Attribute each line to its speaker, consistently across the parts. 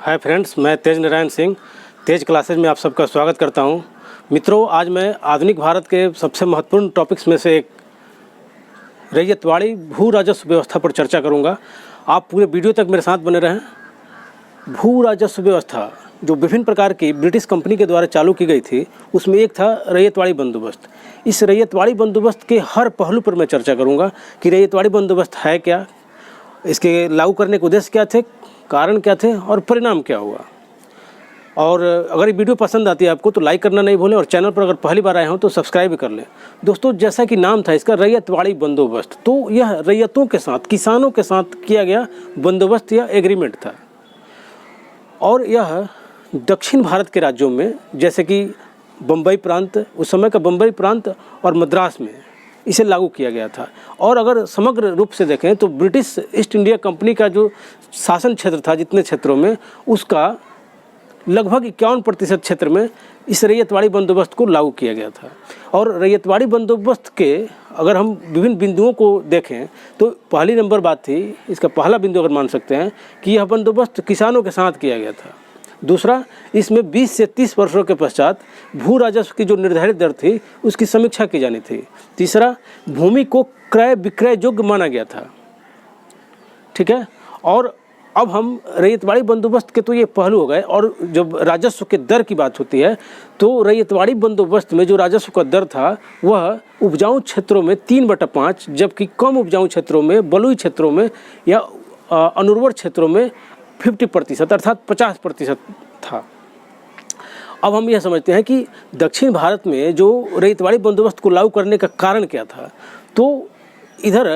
Speaker 1: Hi friends, मैं तेज नारायण सिंह तेज classes में आप सबका स्वागत करता हूं। मित्रों, आज मैं आधुनिक भारत के सबसे महत्वपूर्ण टॉपिक्स में से एक रैयतवाड़ी भू राजस्व व्यवस्था पर चर्चा करूंगा। आप पूरे वीडियो तक मेरे साथ बने रहें। भू राजस्व व्यवस्था जो विभिन्न प्रकार की ब्रिटिश कंपनी के द्वारा चालू की गई थी, उसमें एक था रैयतवाड़ी बंदोबस्त। इस रैयतवाड़ी बंदोबस्त के हर पहलू पर मैं चर्चा करूँगा कि रैयतवाड़ी बंदोबस्त है क्या, इसके लागू करने के उद्देश्य क्या थे, कारण क्या थे और परिणाम क्या हुआ। और अगर ये वीडियो पसंद आती है आपको तो लाइक करना नहीं भूलें और चैनल पर अगर पहली बार आए हों तो सब्सक्राइब भी कर लें। दोस्तों, जैसा कि नाम था इसका रैयतवाड़ी बंदोबस्त, तो यह रैयतों के साथ, किसानों के साथ किया गया बंदोबस्त या एग्रीमेंट था। और यह दक्षिण भारत के राज्यों में, जैसे कि बम्बई प्रांत, उस समय का बम्बई प्रांत और मद्रास में इसे लागू किया गया था। और अगर समग्र रूप से देखें तो ब्रिटिश ईस्ट इंडिया कंपनी का जो शासन क्षेत्र था, जितने क्षेत्रों में, उसका लगभग 51% क्षेत्र में इस रैयतवाड़ी बंदोबस्त को लागू किया गया था। और रैयतवाड़ी बंदोबस्त के अगर हम विभिन्न बिंदुओं को देखें तो पहली नंबर बात थी, इसका पहला बिंदु अगर मान सकते हैं कि यह बंदोबस्त किसानों के साथ किया गया था। दूसरा, इसमें 20 से 30 वर्षों के पश्चात भू राजस्व की जो निर्धारित दर थी उसकी समीक्षा की जानी थी। तीसरा, भूमि को क्रय विक्रय योग्य माना गया था। ठीक है। और अब हम रैयतवाड़ी बंदोबस्त के तो ये पहलू हो गए। और जब राजस्व के दर की बात होती है तो रैयतवाड़ी बंदोबस्त में जो राजस्व का दर था वह उपजाऊ क्षेत्रों में 3/5, जबकि कम उपजाऊ क्षेत्रों में, बलुई क्षेत्रों में या अनुर्वर क्षेत्रों में 50% अर्थात 50% था। अब हम यह समझते हैं कि दक्षिण भारत में जो रैयतवाड़ी बंदोबस्त को लागू करने का कारण क्या था। तो इधर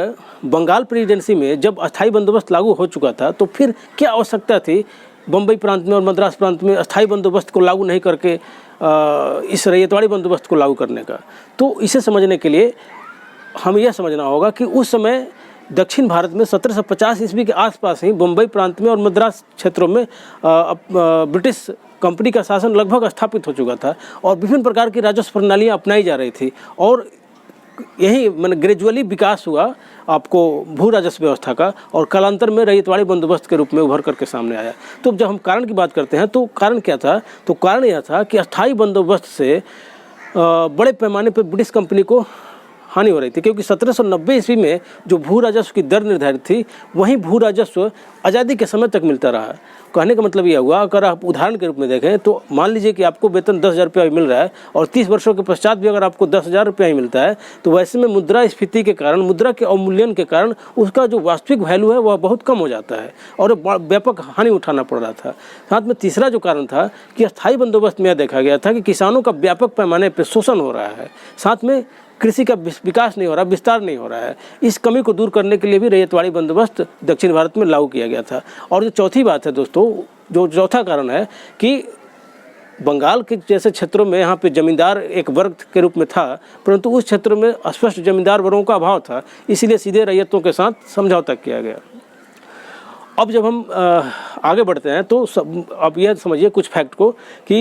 Speaker 1: बंगाल प्रेसिडेंसी में जब अस्थाई बंदोबस्त लागू हो चुका था तो फिर क्या आवश्यकता थी बम्बई प्रांत में और मद्रास प्रांत में अस्थाई बंदोबस्त को लागू नहीं करके इस रैयतवाड़ी बंदोबस्त को लागू करने का। तो इसे समझने के लिए हमें यह समझना होगा कि उस समय दक्षिण भारत में 1750 ईस्वी के आसपास ही बम्बई प्रांत में और मद्रास क्षेत्रों में ब्रिटिश कंपनी का शासन लगभग स्थापित हो चुका था और विभिन्न प्रकार की राजस्व प्रणालियाँ अपनाई जा रही थी। और यही ग्रेजुअली विकास हुआ आपको भू राजस्व व्यवस्था का, और कालांतर में रैयतवाड़ी बंदोबस्त के रूप में उभर करके सामने आया। तो जब हम कारण की बात करते हैं तो कारण क्या था, तो कारण यह था कि अस्थाई बंदोबस्त से बड़े पैमाने पर ब्रिटिश कंपनी को हानि हो रही थी, क्योंकि 1790 ईस्वी में जो भू राजस्व की दर निर्धारित थी वहीं भू राजस्व आज़ादी के समय तक मिलता रहा। कहने का मतलब यह हुआ, अगर आप उदाहरण के रूप में देखें तो मान लीजिए कि आपको वेतन 10,000 रुपया मिल रहा है और 30 वर्षों के पश्चात भी अगर आपको 10,000 रुपया ही मिलता है, तो वैसे में मुद्रास्फीति के कारण, मुद्रा के अवमूल्यन के कारण उसका जो वास्तविक वैल्यू है वह बहुत कम हो जाता है और व्यापक हानि उठाना पड़ रहा था। साथ में तीसरा जो कारण था कि अस्थायी बंदोबस्त में यह देखा गया था कि किसानों का व्यापक पैमाने पर शोषण हो रहा है, साथ में कृषि का विकास नहीं हो रहा, विस्तार नहीं हो रहा है। इस कमी को दूर करने के लिए भी रैयतवाड़ी बंदोबस्त दक्षिण भारत में लागू किया गया था। और जो चौथी बात है दोस्तों, जो चौथा कारण है कि बंगाल के जैसे क्षेत्रों में यहाँ पे जमींदार एक वर्ग के रूप में था, परंतु उस क्षेत्र में स्पष्ट जमींदार वर्गों का अभाव था, इसीलिए सीधे रैयतों के साथ समझौता किया गया। अब जब हम आगे बढ़ते हैं तो अब यह समझिए कुछ फैक्ट को कि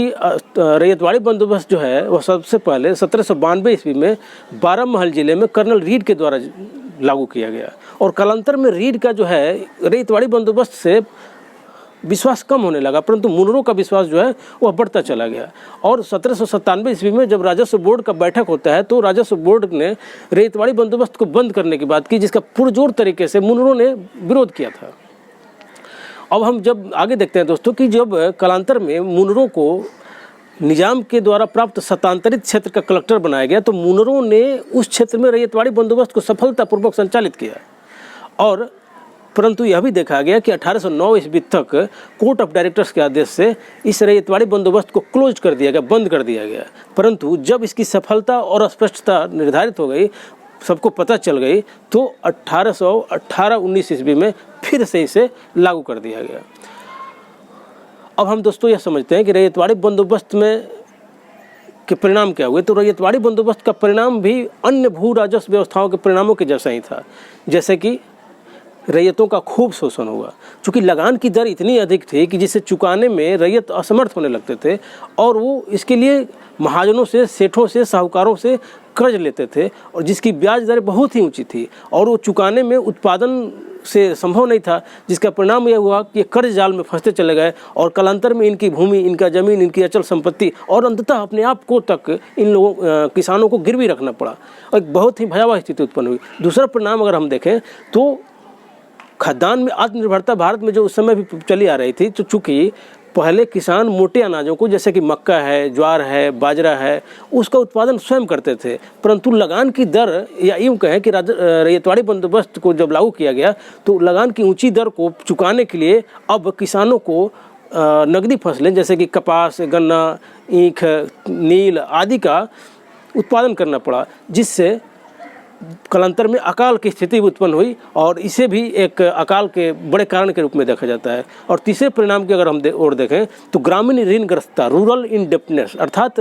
Speaker 1: रैयतवाड़ी बंदोबस्त जो है वह सबसे पहले 1792 ईस्वी में बारामहल जिले में कर्नल रीड के द्वारा लागू किया गया। और कालांतर में रीड का जो है रैयतवाड़ी बंदोबस्त से विश्वास कम होने लगा, परंतु मुनरो का विश्वास जो है वह बढ़ता चला गया। और 1797 ईस्वी में जब राजस्व बोर्ड का बैठक होता है तो राजस्व बोर्ड ने रैयतवाड़ी बंदोबस्त को बंद करने की बात की, जिसका पुरजोर तरीके से मुनरो ने विरोध किया था। अब हम जब आगे देखते हैं दोस्तों कि जब कालांतर में मुनरो को निजाम के द्वारा प्राप्त सत्तांतरित क्षेत्र का कलेक्टर बनाया गया, तो मुनरो ने उस क्षेत्र में रैयतवाड़ी बंदोबस्त को सफलतापूर्वक संचालित किया। और परंतु यह भी देखा गया कि 1809 ईस्वी तक कोर्ट ऑफ डायरेक्टर्स के आदेश से इस रैयतवाड़ी बंदोबस्त को क्लोज कर दिया गया, बंद कर दिया गया। परंतु जब इसकी सफलता और स्पष्टता निर्धारित हो गई, सबको पता चल गई, तो 1818-19 ईस्वी में फिर से इसे लागू कर दिया गया। अब हम दोस्तों यह समझते हैं कि रैयतवाड़ी बंदोबस्त में के परिणाम क्या हुए। तो रैयतवाड़ी बंदोबस्त का परिणाम भी अन्य भू राजस्व व्यवस्थाओं के परिणामों के जैसा ही था, जैसे कि रैयतों का खूब शोषण हुआ। चूँकि लगान की दर इतनी अधिक थी कि जिसे चुकाने में रैयत असमर्थ होने लगते थे और वो इसके लिए महाजनों से, सेठों से, साहूकारों से कर्ज लेते थे और जिसकी ब्याज दरें बहुत ही ऊंची थी और वो चुकाने में उत्पादन से संभव नहीं था, जिसका परिणाम यह हुआ कि कर्ज जाल में फंसते चले गए और कालांतर में इनकी भूमि, इनका ज़मीन, इनकी अचल संपत्ति और अंततः अपने आप को तक इन लोगों किसानों को गिरवी रखना पड़ा और एक बहुत ही भयावह स्थिति उत्पन्न हुई। दूसरा परिणाम अगर हम देखें तो खाद्यान्न में आत्मनिर्भरता भारत में जो उस समय भी चली आ रही थी, तो चूँकि पहले किसान मोटे अनाजों को जैसे कि मक्का है, ज्वार है, बाजरा है, उसका उत्पादन स्वयं करते थे, परंतु लगान की दर या यूँ कहें कि रैयतवाड़ी बंदोबस्त को जब लागू किया गया तो लगान की ऊंची दर को चुकाने के लिए अब किसानों को नकदी फसलें जैसे कि कपास, गन्ना, ईख, नील आदि का उत्पादन करना पड़ा, जिससे कालांतर में अकाल की स्थिति उत्पन्न हुई और इसे भी एक अकाल के बड़े कारण के रूप में देखा जाता है। और तीसरे परिणाम की अगर हम और देखें तो ग्रामीण ऋणग्रस्तता, रूरल इंडेप्टनेस, अर्थात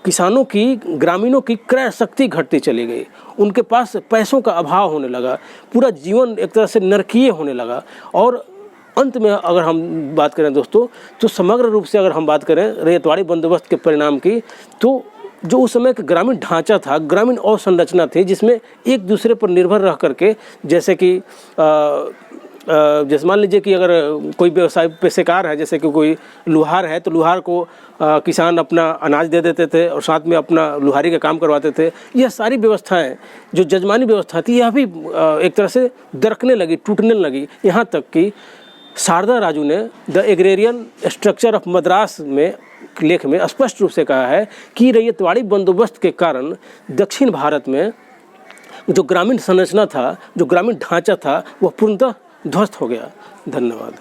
Speaker 1: किसानों की, ग्रामीणों की क्रय शक्ति घटती चली गई, उनके पास पैसों का अभाव होने लगा, पूरा जीवन एक तरह से नरकीय होने लगा। और अंत में अगर हम बात करें दोस्तों, तो समग्र रूप से अगर हम बात करें रैयतवाड़ी बंदोबस्त के परिणाम की, तो जो उस समय का ग्रामीण ढांचा था, ग्रामीण अवसंरचना थी, जिसमें एक दूसरे पर निर्भर रह करके, जैसे कि जैसे मान लीजिए कि अगर कोई व्यवसाय पेशेकार है, जैसे कि कोई लुहार है, तो लुहार को किसान अपना अनाज दे देते थे और साथ में अपना लुहारी का काम करवाते थे। यह सारी व्यवस्थाएं जो जजमानी व्यवस्था थी, यह भी एक तरह से दरकने लगी, टूटने लगी। यहाँ तक कि शारदा राजू ने the agrarian structure of Madras में लेख में स्पष्ट रूप से कहा है कि रैयतवाड़ी बंदोबस्त के कारण दक्षिण भारत में जो ग्रामीण संरचना था, जो ग्रामीण ढांचा था, वह पूर्णतः ध्वस्त हो गया। धन्यवाद।